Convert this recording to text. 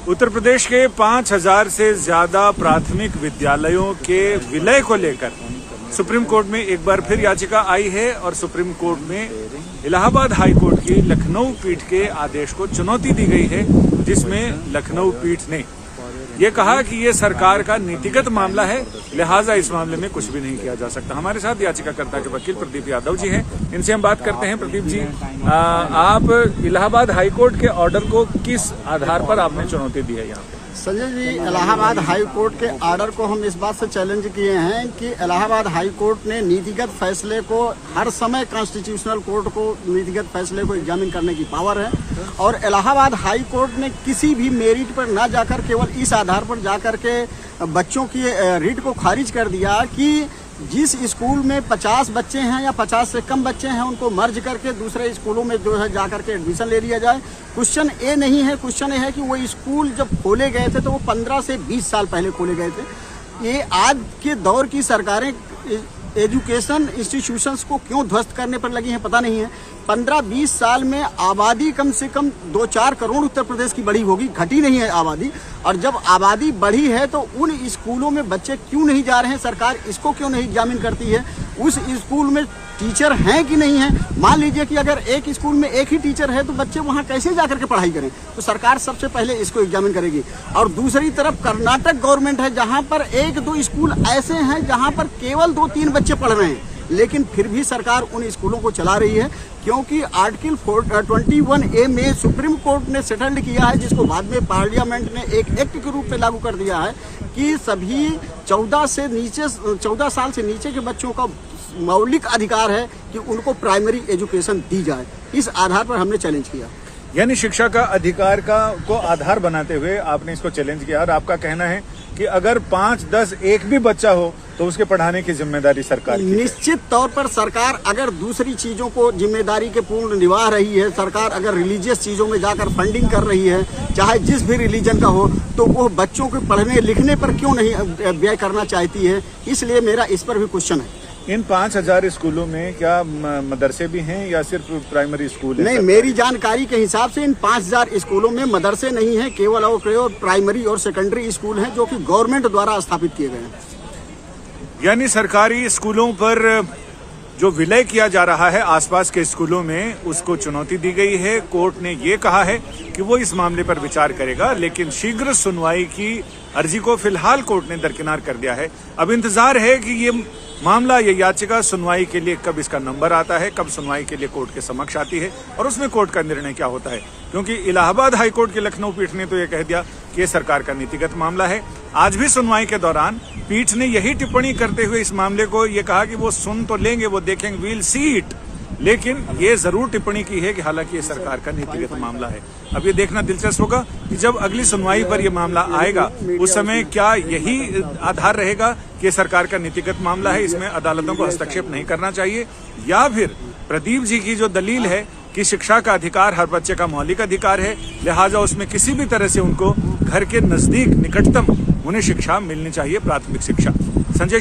उत्तर प्रदेश के 5000 से ज्यादा प्राथमिक विद्यालयों के विलय को लेकर सुप्रीम कोर्ट में एक बार फिर याचिका आई है और सुप्रीम कोर्ट में इलाहाबाद हाई कोर्ट की लखनऊ पीठ के आदेश को चुनौती दी गई है, जिसमें लखनऊ पीठ ने ये कहा कि ये सरकार का नीतिगत मामला है, लिहाजा इस मामले में कुछ भी नहीं किया जा सकता। हमारे साथ याचिकाकर्ता के वकील प्रदीप यादव जी हैं, इनसे हम बात करते हैं। प्रदीप जी, आप इलाहाबाद हाई कोर्ट के ऑर्डर को किस आधार पर आपने चुनौती दी है यहाँ पे? संजय जी, इलाहाबाद हाई कोर्ट के ऑर्डर को हम इस बात से चैलेंज किए हैं कि इलाहाबाद हाई कोर्ट ने नीतिगत फैसले को हर समय कॉन्स्टिट्यूशनल कोर्ट को नीतिगत फैसले को एग्जामिन करने की पावर है, और इलाहाबाद हाई कोर्ट ने किसी भी मेरिट पर ना जाकर केवल इस आधार पर जाकर के बच्चों की रिट को खारिज कर दिया कि जिस स्कूल में 50 बच्चे हैं या 50 से कम बच्चे हैं उनको मर्ज करके दूसरे स्कूलों में जो है जाकर के एडमिशन ले लिया जाए। क्वेश्चन ये नहीं है, क्वेश्चन ये है कि वो स्कूल जब खोले गए थे तो वो 15 से 20 साल पहले खोले गए थे। ये आज के दौर की सरकारें एजुकेशन इंस्टीट्यूशंस को क्यों ध्वस्त करने पर लगी हैं पता नहीं है। 15-20 साल में आबादी कम से कम 2-4 करोड़ उत्तर प्रदेश की बढ़ी होगी, घटी नहीं है आबादी। और जब आबादी बढ़ी है तो उन स्कूलों में बच्चे क्यों नहीं जा रहे हैं, सरकार इसको क्यों नहीं एग्जामिन करती है। उस स्कूल में टीचर हैं कि नहीं है। मान लीजिए कि अगर एक स्कूल में एक ही टीचर है तो बच्चे वहां कैसे जाकर के पढ़ाई करें, तो सरकार सबसे पहले इसको एग्जामिन करेगी। और दूसरी तरफ कर्नाटक गवर्नमेंट है जहां पर 1-2 स्कूल ऐसे हैं जहां पर केवल 2-3 बच्चे पढ़ रहे हैं, लेकिन फिर भी सरकार उन स्कूलों को चला रही है, क्योंकि आर्टिकल 21A में सुप्रीम कोर्ट ने सेटल्ड किया है, जिसको बाद में पार्लियामेंट ने एक एक्ट के रूप में लागू कर दिया है कि सभी 14 साल से नीचे के बच्चों का मौलिक अधिकार है कि उनको प्राइमरी एजुकेशन दी जाए। इस आधार पर हमने चैलेंज किया। यानी शिक्षा का अधिकार को आधार बनाते हुए आपने इसको चैलेंज किया, और आपका कहना है कि अगर 5-10 एक भी बच्चा हो तो उसके पढ़ाने की जिम्मेदारी सरकार की। निश्चित तौर पर सरकार अगर दूसरी चीजों को जिम्मेदारी के पूर्ण निभा रही है, सरकार अगर रिलीजियस चीजों में जाकर फंडिंग कर रही है, चाहे जिस भी रिलीजन का हो, तो वो बच्चों के पढ़ने लिखने पर क्यों नहीं व्यय करना चाहती है। इसलिए मेरा इस पर भी क्वेश्चन है। इन 5000 स्कूलों में क्या मदरसे भी हैं या सिर्फ प्राइमरी स्कूल है? नहीं, मेरी जानकारी के हिसाब से इन 5000 स्कूलों में मदरसे नहीं है, केवल और प्राइमरी और सेकेंडरी स्कूल हैं जो कि गवर्नमेंट द्वारा स्थापित किए गए हैं। यानी सरकारी स्कूलों पर जो विलय किया जा रहा है आसपास के स्कूलों में, उसको चुनौती दी गई है। कोर्ट ने ये कहा है कि वो इस मामले पर विचार करेगा, लेकिन शीघ्र सुनवाई की अर्जी को फिलहाल कोर्ट ने दरकिनार कर दिया है। अब इंतजार है कि ये मामला, ये याचिका सुनवाई के लिए कब इसका नंबर आता है, कब सुनवाई के लिए कोर्ट के समक्ष आती है और उसमें कोर्ट का निर्णय क्या होता है। क्योंकि इलाहाबाद हाई कोर्ट की लखनऊ पीठ ने तो ये कह दिया कि ये सरकार का नीतिगत मामला है। आज भी सुनवाई के दौरान पीठ ने यही टिप्पणी करते हुए इस मामले को ये कहा कि वो सुन तो लेंगे, वो देखेंगे, वील सी इट, लेकिन ये जरूर टिप्पणी की है कि हालांकि ये सरकार का नीतिगत मामला है। अब ये देखना दिलचस्प होगा कि जब अगली सुनवाई पर ये मामला आएगा उस समय क्या यही आधार रहेगा कि सरकार का नीतिगत मामला है, इसमें अदालतों को हस्तक्षेप नहीं करना चाहिए, या फिर प्रदीप जी की जो दलील है कि शिक्षा का अधिकार हर बच्चे का मौलिक अधिकार है, लिहाजा उसमें किसी भी तरह से उनको घर के नजदीक निकटतम उन्हें शिक्षा मिलनी चाहिए, प्राथमिक शिक्षा। संजय